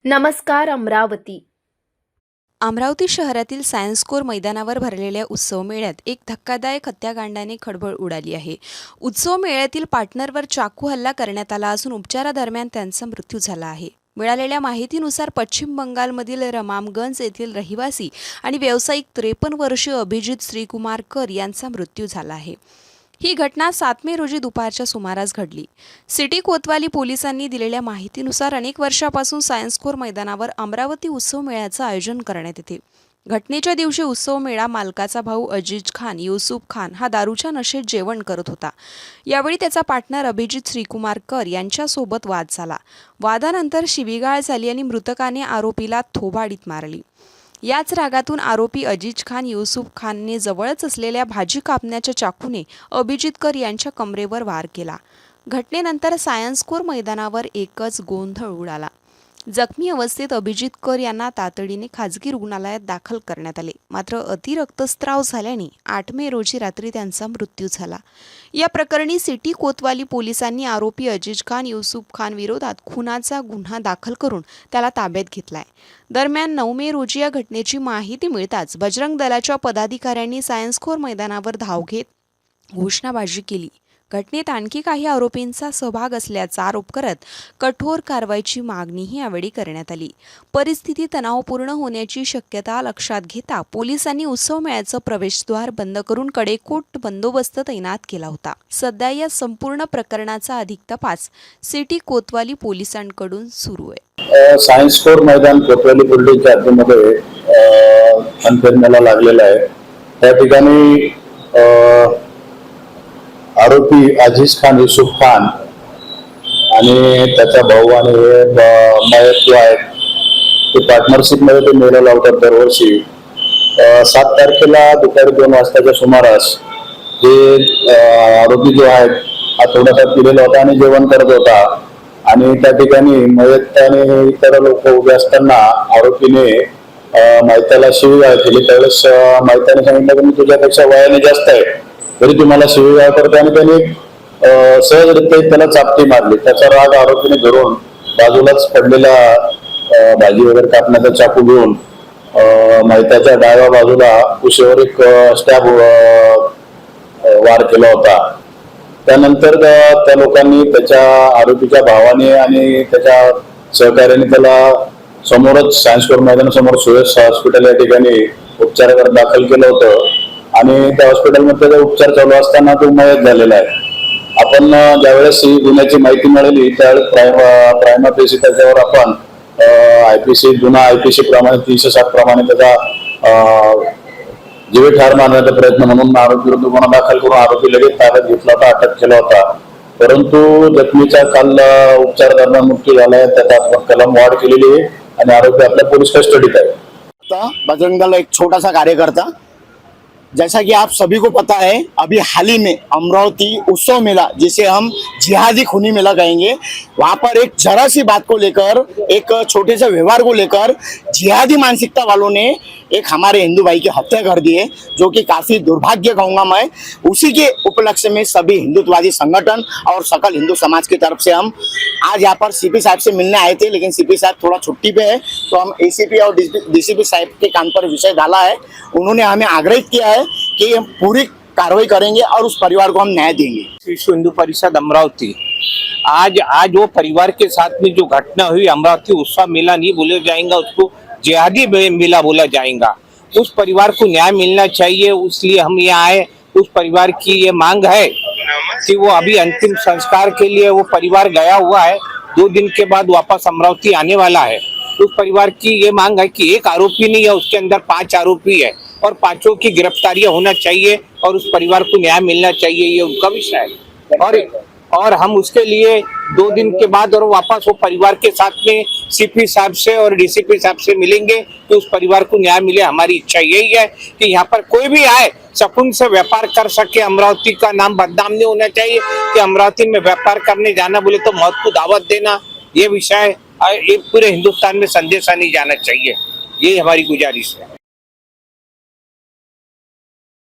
नमस्कार अमरावती. अमरावती शहरातील science core मैदानावर भरलेल्या उत्सव मेळ्यात एक धक्कादायक हत्याकांडाने खळबळ उडाली आहे. उत्सव मेळ्यातील पार्टनरवर चाकू हल्ला करण्यात आला असून उपचारादरम्यान त्यांचा मृत्यू झाला आहे. मिळालेल्या माहितीनुसार पश्चिम बंगालमधील रमामगंज येथील रहिवासी आणि व्यावसायिक 53 वर्षीय अभिजित श्रीकुमार कर यांचा मृत्यू झाला आहे. ही घटना 7 मे रोजी दुपारच्या सुमारास घडली. सिटी कोतवाली पोलिसांनी दिलेल्या माहितीनुसार अनेक वर्षापासून सायन्स कोर मैदानावर अमरावती उत्सव मेळ्याचं आयोजन करण्यात येते. घटनेच्या दिवशी उत्सव मेळा मालकाचा भाऊ अजीज खान युसुफ खान हा दारूच्या नशेत जेवण करत होता. यावेळी त्याचा पार्टनर अभिजित श्रीकुमार कर यांच्यासोबत वाद झाला. वादानंतर शिवीगाळ झाली आणि मृतकाने आरोपीला थोबाडीत मारली. याच रागातून आरोपी अजीज खान युसुफ खानने जवळच असलेल्या भाजी कापण्याच्या चाकूने अभिजित कर यांच्या कमरेवर वार केला. घटनेनंतर सायन्स कोर मैदानावर एकच गोंधळ उडाला. जखमी अवस्थेत अभिजित कर यांना तातडीने खाजगी रुग्णालयात दाखल करण्यात आले. मात्र अति रक्तस्राव झाल्याने 8 मे रोजी रात्री त्यांचा मृत्यू झाला. या प्रकरणी सिटी कोतवाली पोलिसांनी आरोपी अजीज खान युसुफ खान विरोधात खुनाचा गुन्हा दाखल करून त्याला ताब्यात घेतलाय. दरम्यान 9 मे रोजी या घटनेची माहिती मिळताच बजरंग दलाच्या पदाधिकाऱ्यांनी सायन्स कोर मैदानावर धाव घेत घोषणाबाजी केली. घटनेत आणखी काही आरोपींचा सहभाग असल्याचा आरोप करत कठोर कारवाईची मागणीही यावेळी करण्यात आली. परिस्थिती तणावपूर्ण होण्याची शक्यता लक्षात घेता पोलिसांनी उत्सव मेळ्याचं प्रवेशद्वार बंद करून कडेकोट बंदोबस्त तैनात केला होता. सध्या या संपूर्ण प्रकरणाचा अधिक तपास सिटी कोतवाली पोलिसांकडून सुरू आहे. सायन्स कोर मैदान कोतवाली बिल्डिंगच्या हद्दीमध्ये मेळा लागलेला आहे. त्या ठिकाणी आरोपी अजीज खान युसुफ खान आणि त्याचा भाऊ आणि मयत जो आहे ते पार्टनरशिप मध्ये ते मेळा लावतात दरवर्षी. 7 तारखेला दुपारी 2 वाजताच्या सुमारास हे आरोपी जो आहे हा थोडासा पिलेला होता आणि जेवण करत होता आणि त्या ठिकाणी मयत आणि इतर लोक उभे असताना आरोपीने मयताला शिवीगाळ केली. त्यावेळेस मयताने सांगितलं की मी तुझ्यापेक्षा वयाने जास्त आहे तरी तुम्हाला शिवीगाळ करते आणि त्यांनी सहजरित्या त्याला चापटी मारली. त्याचा राग आरोपीने धरून बाजूलाच पडलेला भाजी वगैरे कापण्याचा चाकू घेऊन मयताच्या डाव्या बाजूला कुशीवर एक स्टॅब वार केला होता. त्यानंतर त्या लोकांनी त्याच्या आरोपीच्या भावाने आणि त्याच्या सहकार्याने त्याला समोरच सायन्स कोर मैदानासमोर सुयश हॉस्पिटल या ठिकाणी उपचाराकरता दाखल केलं होतं आणि त्या हॉस्पिटलमध्ये त्याचा उपचार चालू असताना तो मयत झालेला आहे. आपण ज्यावेळेस ही गुन्ह्याची माहिती मिळाली त्यावेळेस प्रायमा फेसी त्याच्यावर आपण आयपीसी गुन्हा आयपीसी प्रमाणे 307 प्रमाणे त्याचा जीवे ठार मारण्याचा प्रयत्न म्हणून आरोपी विरुद्ध गुन्हा दाखल करून आरोपी लगेच ताब्यात घेतला होता, अटक केला होता. परंतु जखमीचा काल उपचार दरम्यान मृत्यू झालाय. त्याचा आपण कलम वाढ केलेली आहे आणि आरोपी आपल्या पोलीस कस्टडीत आहे. बजरंग दल एक छोटा सा कार्यकर्ता, जैसा कि आप सभी को पता है, अभी हाल ही में अमरावती उत्सव मेला जिसे हम जिहादी खूनी मेला कहेंगे, वहां पर एक जरा सी बात को लेकर, एक छोटे से व्यवहार को लेकर जिहादी मानसिकता वालों ने एक हमारे हिंदू भाई की हत्या कर दी है, जो कि काफी दुर्भाग्य कहूंगा मैं. उसी के उपलक्ष्य में सभी हिंदुत्ववादी संगठन और सकल हिंदू समाज की तरफ से हम आज यहाँ पर सीपी साहब से मिलने आए थे, लेकिन सीपी साहब थोड़ा छुट्टी पे है, तो हम एसीपी और डीसीपी साहब के कान पर विषय डाला है. उन्होंने हमें आग्रहित किया है कि हम पूरी कार्रवाई करेंगे और उस परिवार को हम न्याय देंगे. विश्व हिंदू परिषद अमरावती आज वो परिवार के साथ में जो घटना हुई, अमरावती उत्सव मेला नहीं बोला जाएगा, उसको जिहादी मेला बोला जाएगा. उस परिवार को न्याय मिलना चाहिए, इसलिए हम यहाँ आए. उस परिवार की ये मांग है कि वो अभी अंतिम संस्कार के लिए वो परिवार गया हुआ है, 2 दिन के बाद वापस अमरावती आने वाला है. उस परिवार की ये मांग है कि एक आरोपी नहीं है, उसके अंदर 5 आरोपी है और 5 की गिरफ्तारियां होना चाहिए और उस परिवार को न्याय मिलना चाहिए, ये उनका विषय है. और हम उसके लिए 2 दिन के बाद और वापस वो परिवार के साथ में सीपी साहब से और डीसीपी साहब से मिलेंगे कि उस परिवार को न्याय मिले. हमारी इच्छा यही है कि यहाँ पर कोई भी आए सुकून से व्यापार कर सके. अमरावती का नाम बदनाम नहीं होना चाहिए कि अमरावती में व्यापार करने जाना बोले तो मौत को दावत देना, ये विषय एक पूरे हिंदुस्तान में संदेशा नहीं जाना चाहिए. ये हमारी गुजारिश है.